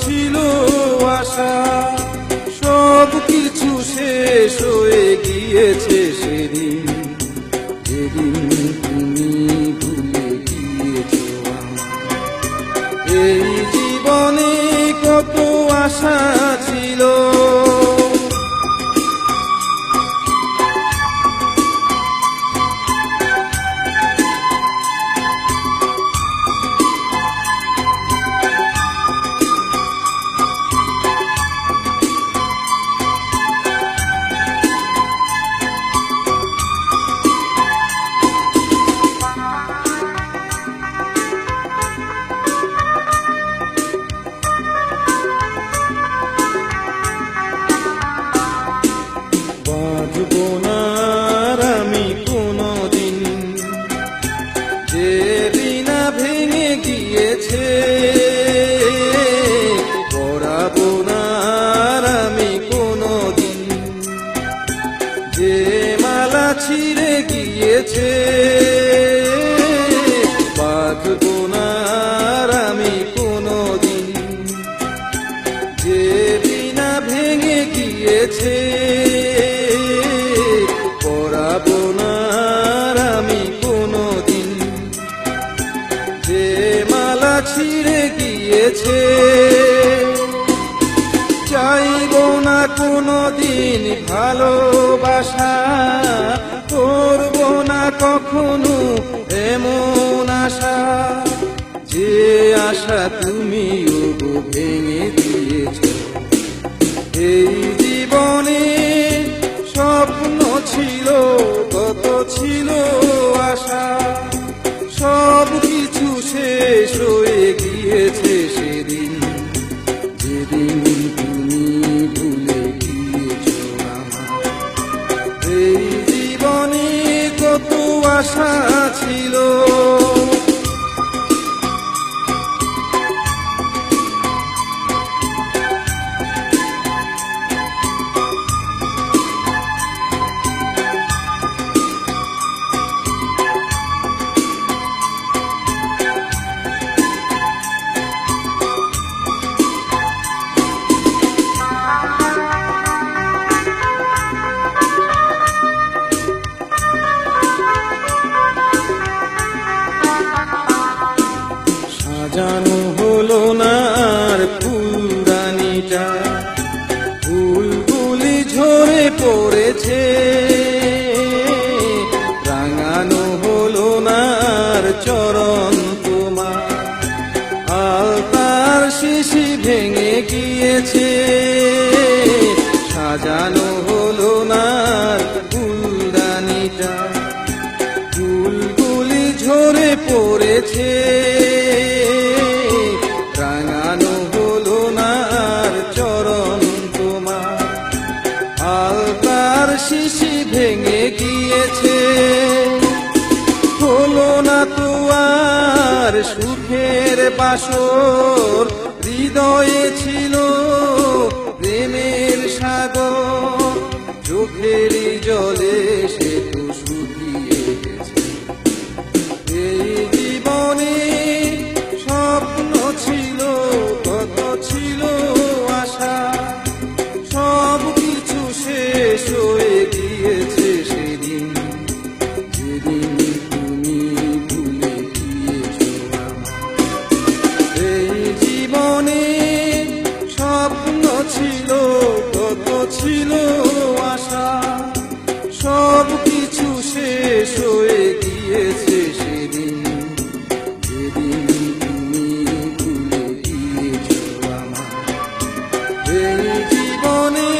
ছিল আশা, সব কিছু শেষ হয়ে গিয়েছে সেদিন, যেদিন তুমি ভুলে গিয়েছো আমায়। এই জীবনে কত আশা ছিল, বাঁধবো না আর আমি কোনদিন যে বিনা ভেঙে গিয়েছে, পড়াবো না আর আমি কোনদিন যে মালা ছিঁড়ে গিয়েছে, বাঁধবো না আর আমি কোনদিন যে বিনা ভেঙে গিয়েছে, পড়াবো না আর আমি কোনদিন যে মালা ছিঁড়ে গিয়েছে। চাইবো না কোনদিন ভালোবাসা, করবো না কখনো এমন আশা, যে আশা তুমিও ভেঙে দিয়েছো। এই জীবনে স্বপ্ন ছিল, কত ছিল আশা, সব কিছু শেষ হয়ে গিয়েছে সেদিন, যেদিন তুমি ভুলে গিয়েছো আমায়। এই জীবনে কত আশা ছিল, সাজানো হলো না আর ফুলদানিটা, ফুলগুলি ঝরে পড়েছে, রাঙানো হলো না আর চরণ তোমার, আলতার শিশি ভেঙে গিয়েছে, সাজানো হলো না আর ফুলদানিটা, ফুলগুলি ঝরে পড়েছে, রাঙানো হলো না আর চরণ তোমার, আলতার শিশি ভেঙে গিয়েছে। হলো না তো আর সুখের বাসর, হৃদয়ে ছিল প্রেমের সাগর, চোখের জলে সে তো শুকিয়ে গেছে। এই জীবনে স্বপ্ন ছিল, কত ছিল আশা, সব কিছু শেষ হয়ে গিয়েছে সেদিন, যেদিন তুমি ভুলে গিয়েছো আমায়। এই জীবনে স্বপ্ন ছিল, কত ছিল আশা, সব কিছু শেষ হয়ে গিয়েছে সেদিন, যেদিন তুমি ভুলে গিয়েছো আমায়। এই জীবনে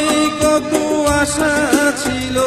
কত আশা ছিল।